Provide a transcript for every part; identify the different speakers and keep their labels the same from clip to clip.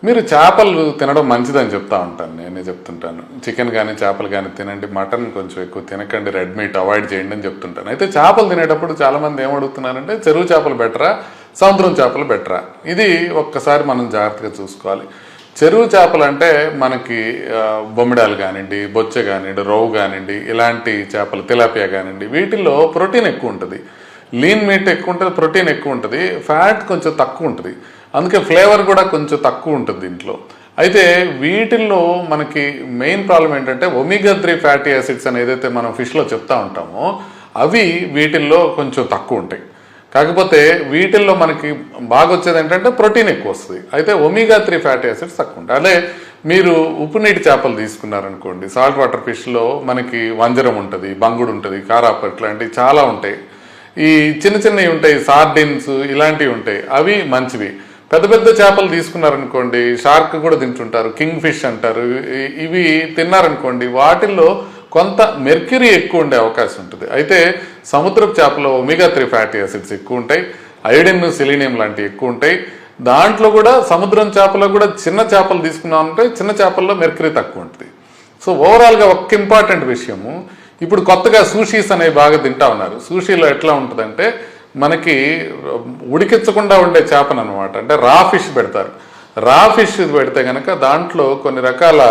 Speaker 1: మీరు చేపలు తినడం మంచిదని చెప్తా ఉంటాను, నేనే చెప్తుంటాను. చికెన్ కానీ చేపలు కానీ తినండి, మటన్ కొంచెం ఎక్కువ తినకండి, రెడ్ మీట్ అవాయిడ్ చేయండి అని చెప్తుంటాను. అయితే చేపలు తినేటప్పుడు చాలామంది ఏమడుగుతున్నారంటే చెరువు చేపలు బెటరా, సముద్రం చేపలు బెటరా? ఇది ఒక్కసారి మనం జాగ్రత్తగా చూసుకోవాలి. చెరువు చేపలు అంటే మనకి బొమ్మిడాలు కానివ్వండి, బొచ్చె కానివ్వండి, రవ్వు కానివ్వండి, ఇలాంటి చేపలు, తిలాపియా కానివ్వండి, వీటిల్లో ప్రోటీన్ ఎక్కువ ఉంటుంది, లీన్ మీట్ ఎక్కువ ఉంటుంది, ప్రోటీన్ ఎక్కువ ఉంటుంది, ఫ్యాట్ కొంచెం తక్కువ ఉంటుంది, అందుకే ఫ్లేవర్ కూడా కొంచెం తక్కువ ఉంటుంది దీంట్లో. అయితే వీటిల్లో మనకి మెయిన్ ప్రాబ్లం ఏంటంటే ఒమేగా-3 ఫ్యాటీ యాసిడ్స్ అని ఏదైతే మనం ఫిష్లో చెప్తా ఉంటామో అవి వీటిల్లో కొంచెం తక్కువ ఉంటాయి. కాకపోతే వీటిల్లో మనకి బాగా వచ్చేది ఏంటంటే ప్రోటీన్ ఎక్కువ వస్తుంది, అయితే ఒమేగా-3 ఫ్యాటీ యాసిడ్స్ తక్కువ ఉంటాయి. అదే మీరు ఉప్పు నీటి చేపలు తీసుకున్నారనుకోండి, సాల్ట్ వాటర్ ఫిష్లో మనకి వంజరం ఉంటుంది, బంగుడు ఉంటుంది, కారాప ఇట్లాంటివి చాలా ఉంటాయి. ఈ చిన్న చిన్నవి ఉంటాయి, సార్డిన్స్ ఇలాంటివి ఉంటాయి, అవి మంచివి. పెద్ద పెద్ద చేపలు తీసుకున్నారనుకోండి, షార్క్ కూడా తింటుంటారు, కింగ్ ఫిష్ అంటారు, ఇవి తిన్నారనుకోండి వాటిల్లో కొంత మెర్క్యూరీ ఎక్కువ ఉండే అవకాశం ఉంటుంది. అయితే సముద్రపు చేపలో ఒమేగా-3 ఫ్యాటీ యాసిడ్స్ ఎక్కువ ఉంటాయి, అయోడిన్, సెలీనియం లాంటివి ఎక్కువ ఉంటాయి. దాంట్లో కూడా సముద్రం చేపలో కూడా చిన్న చేపలు తీసుకున్నామంటే చిన్న చేపల్లో మెర్క్యూరీ తక్కువ ఉంటుంది. సో ఓవరాల్గా ఒక ఇంపార్టెంట్ విషయము, ఇప్పుడు కొత్తగా సూషీస్ అనేవి బాగా తింటా ఉన్నారు. సూషీలో ఎట్లా ఉంటుందంటే మనకి ఉడికించకుండా ఉండే చేపను అనమాట, అంటే రా ఫిష్ పెడతారు. రా ఫిష్ పెడితే కనుక దాంట్లో కొన్ని రకాల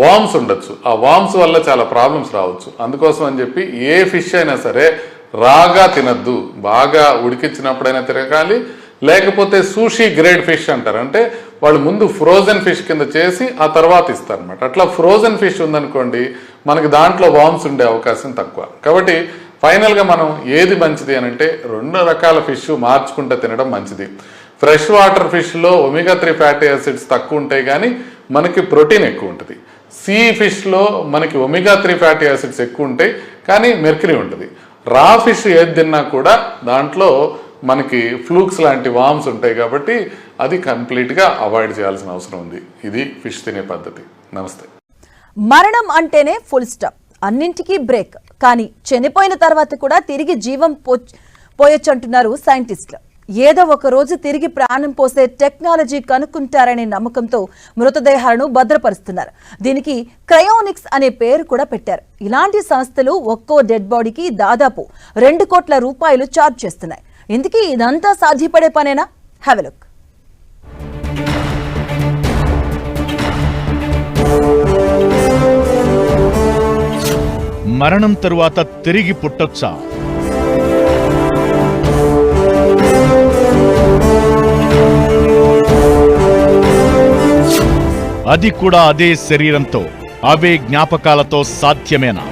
Speaker 1: వామ్స్ ఉండొచ్చు, ఆ వామ్స్ వల్ల చాలా ప్రాబ్లమ్స్ రావచ్చు. అందుకోసం అని చెప్పి ఏ ఫిష్ అయినా సరే రాగా తినద్దు, బాగా ఉడికించినప్పుడైనా తిరగాలి. లేకపోతే సూషీ గ్రేడ్ ఫిష్ అంటారు, అంటే వాళ్ళు ముందు ఫ్రోజన్ ఫిష్ కింద చేసి ఆ తర్వాత ఇస్తారు అనమాట. అట్లా ఫ్రోజన్ ఫిష్ ఉందనుకోండి మనకి దాంట్లో వామ్స్ ఉండే అవకాశం తక్కువ. కాబట్టి ఫైనల్గా మనం ఏది మంచిది అని అంటే 2 రకాల ఫిష్ మార్చుకుంటూ తినడం మంచిది. ఫ్రెష్ వాటర్ ఫిష్లో ఒమేగా-3 ఫ్యాటీ యాసిడ్స్ తక్కువ ఉంటాయి కానీ మనకి ప్రోటీన్ ఎక్కువ ఉంటుంది. సీ ఫిష్లో మనకి ఒమేగా-3 ఫ్యాటీ యాసిడ్స్ ఎక్కువ ఉంటాయి కానీ మెర్క్యూరీ ఉంటుంది. రా ఫిష్ ఏది తిన్నా కూడా దాంట్లో మనకి ఫ్లూక్స్ లాంటి వామ్స్ ఉంటాయి, కాబట్టి అది కంప్లీట్గా అవాయిడ్ చేయాల్సిన అవసరం ఉంది. ఇది ఫిష్ తినే పద్ధతి. నమస్తే.
Speaker 2: మరణం అంటేనే ఫుల్ స్టాప్, అన్నింటికీ బ్రేక్, కానీ చనిపోయిన తర్వాత కూడా తిరిగి జీవం పోయొచ్చంటున్నారు సైంటిస్టులు. ఏదో ఒక రోజు తిరిగి ప్రాణం పోసే టెక్నాలజీ కనుక్కుంటారనే నమ్మకంతో మృతదేహాలను భద్రపరుస్తున్నారు. దీనికి క్రయోనిక్స్ అనే పేరు కూడా పెట్టారు. ఇలాంటి సంస్థలు ఒక్కో డెడ్ బాడీకి దాదాపు 2 కోట్ల రూపాయలు ఛార్జ్ చేస్తున్నాయి. ఇందుకీ ఇదంతా సాధ్యపడే పనేనా? Have a look.
Speaker 3: మరణం తరువాత తిరిగి పుట్టొచ్చా? అది కూడా అదే శరీరంతో, అవే జ్ఞాపకాలతో సాధ్యమేనా?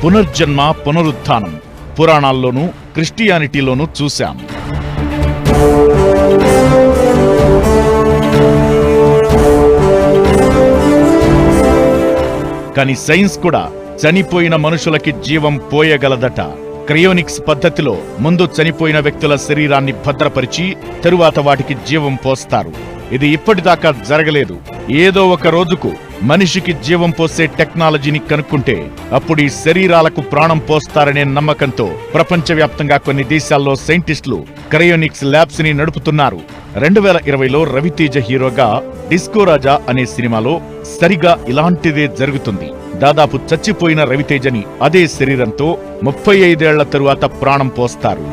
Speaker 3: పునర్జన్మ, పునరుత్థానం పురాణాల్లోనూ క్రిస్టియానిటీలోనూ చూశాం. కానీ సైన్స్ కూడా చనిపోయిన మనుషులకి జీవం పోయగలదట. క్రయోనిక్స్ పద్ధతిలో ముందు చనిపోయిన వ్యక్తుల శరీరాన్ని భద్రపరిచి తరువాత వాటికి జీవం పోస్తారు. ఇది ఇప్పటిదాకా జరగలేదు. ఏదో ఒక రోజుకు మనిషికి జీవం పోసే టెక్నాలజీని కనుక్కుంటే అప్పుడు ఈ శరీరాలకు ప్రాణం పోస్తారనే నమ్మకంతో ప్రపంచవ్యాప్తంగా కొన్ని దేశాల్లో సైంటిస్టులు క్రయోనిక్స్ ల్యాబ్స్ ని నడుపుతున్నారు. 2020లో రవితేజ హీరోగా డిస్కో రాజా అనే సినిమాలో సరిగా ఇలాంటిదే జరుగుతుంది. దాదాపు చచ్చిపోయిన రవితేజని అదే శరీరంతో 35 ఏళ్ల తరువాత ప్రాణం పోస్తారు.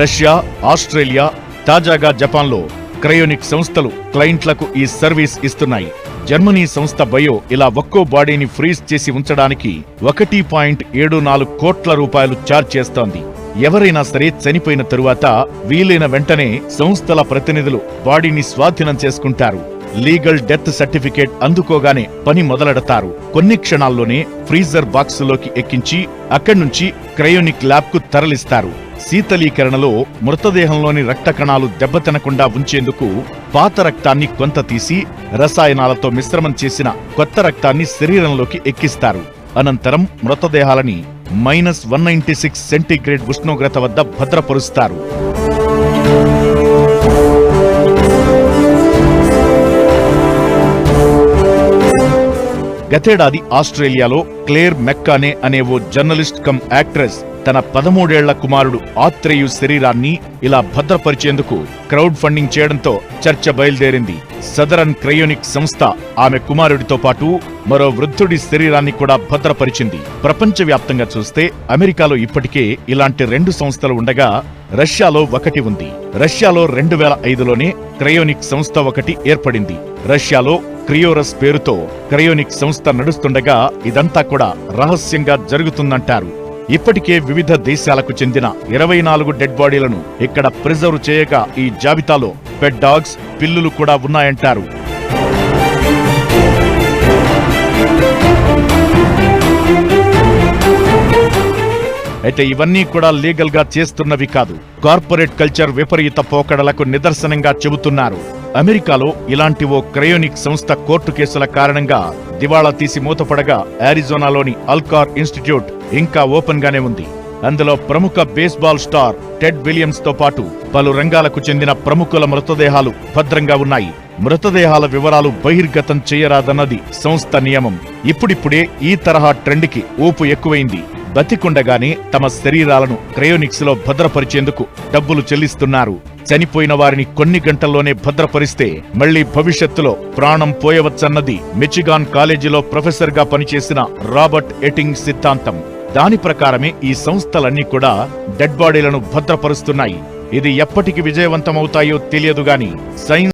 Speaker 3: రష్యా, ఆస్ట్రేలియా, తాజాగా జపాన్లో క్రయోనిక్ సంస్థలు క్లయింట్లకు ఈ సర్వీస్ ఇస్తున్నాయి. జర్మనీ సంస్థ బయో ఇలా ఒక్కో బాడీని ఫ్రీజ్ చేసి ఉంచడానికి 1.74 కోట్ల రూపాయలు ఛార్జ్ చేస్తోంది. ఎవరైనా సరే చనిపోయిన తరువాత వీలైన వెంటనే సంస్థల ప్రతినిధులు బాడీని స్వాధీనం చేసుకుంటారు. లీగల్ డెత్ సర్టిఫికేట్ అందుకోగానే పని మొదలెడతారు. కొన్ని క్షణాల్లోనే ఫ్రీజర్ బాక్సులోకి ఎక్కించి అక్కడి నుంచి క్రయోనిక్ ల్యాబ్ కు తరలిస్తారు. శీతలీకరణలో మృతదేహంలోని రక్త కణాలు దెబ్బతినకుండా ఉంచేందుకు పాత రక్తాన్ని కొంత తీసి రసాయనాలతో మిశ్రమం చేసిన కొత్త రక్తాన్ని శరీరంలోకి ఎక్కిస్తారు. అనంతరం మృతదేహాలని -196 సెంటీగ్రేడ్ ఉష్ణోగ్రత వద్ద భద్రపరుస్తారు. గతేడాది ఆస్ట్రేలియాలో క్లేర్ మెక్కానే అనే ఓ జర్నలిస్ట్ కమ్ యాక్ట్రెస్ తన 13 ఏళ్ల కుమారుడు ఆత్రేయు శరీరాన్ని ఇలా భద్రపరిచేందుకు క్రౌడ్ ఫండింగ్ చేయడంతో చర్చ బయలుదేరింది. సదరన్ క్రయోనిక్ సంస్థ ఆమె కుమారుడితో పాటు మరో వృద్ధుడి శరీరాన్ని కూడా భద్రపరిచింది. ప్రపంచవ్యాప్తంగా చూస్తే అమెరికాలో ఇప్పటికే ఇలాంటి 2 సంస్థలు ఉండగా రష్యాలో ఒకటి ఉంది. రష్యాలో 2005లోనే క్రయోనిక్ సంస్థ ఒకటి ఏర్పడింది. రష్యాలో క్రియోరస్ పేరుతో క్రయోనిక్ సంస్థ నడుస్తుండగా ఇదంతా కూడా రహస్యంగా జరుగుతుందంటారు. ఇప్పటికే వివిధ దేశాలకు చెందిన 24 డెడ్ బాడీలను ఇక్కడ ప్రిజర్వ్ చేయగా ఈ జాబితాలో పెట్ డాగ్స్, పిల్లులు కూడా ఉన్నాయంటారు. అయితే ఇవన్నీ కూడా లీగల్ గా చేస్తున్నవి కాదు. కార్పొరేట్ కల్చర్ విపరీత పోకడలకు నిదర్శనంగా చెబుతున్నారు. అమెరికాలో ఇలాంటి ఓ క్రయోనిక్ సంస్థ కోర్టు కేసుల కారణంగా దివాళా తీసి మూతపడగా అరిజోనాలోని అల్కార్ ఇన్స్టిట్యూట్ ఇంకా ఓపెన్ గానే ఉంది. అందులో ప్రముఖ బేస్బాల్ స్టార్ టెడ్ విలియమ్స్ తో పాటు పలు రంగాలకు చెందిన ప్రముఖుల మృతదేహాలు భద్రంగా ఉన్నాయి. మృతదేహాల వివరాలు బహిర్గతం చేయరాదన్నది సంస్థ నియమం. ఇప్పుడిప్పుడే ఈ తరహా ట్రెండ్ కి ఊపు ఎక్కువైంది. బతికుండగానే తమ శరీరాలను క్రయోనిక్స్ లో భద్రపరిచేందుకు డబ్బులు చెల్లిస్తున్నారు. చనిపోయిన వారిని కొన్ని గంటల్లోనే భద్రపరిస్తే మళ్లీ భవిష్యత్తులో ప్రాణం పోయవచ్చన్నది మిచిగాన్ కాలేజీలో ప్రొఫెసర్ గా పనిచేసిన రాబర్ట్ ఎటింగ్ సిద్ధాంతం. దాని ప్రకారమే ఈ సంస్థలన్నీ కూడా డెడ్ బాడీలను భద్రపరుస్తున్నాయి. ఇది ఎప్పటికి విజయవంతమవుతాయో తెలియదుగాని సైన్స్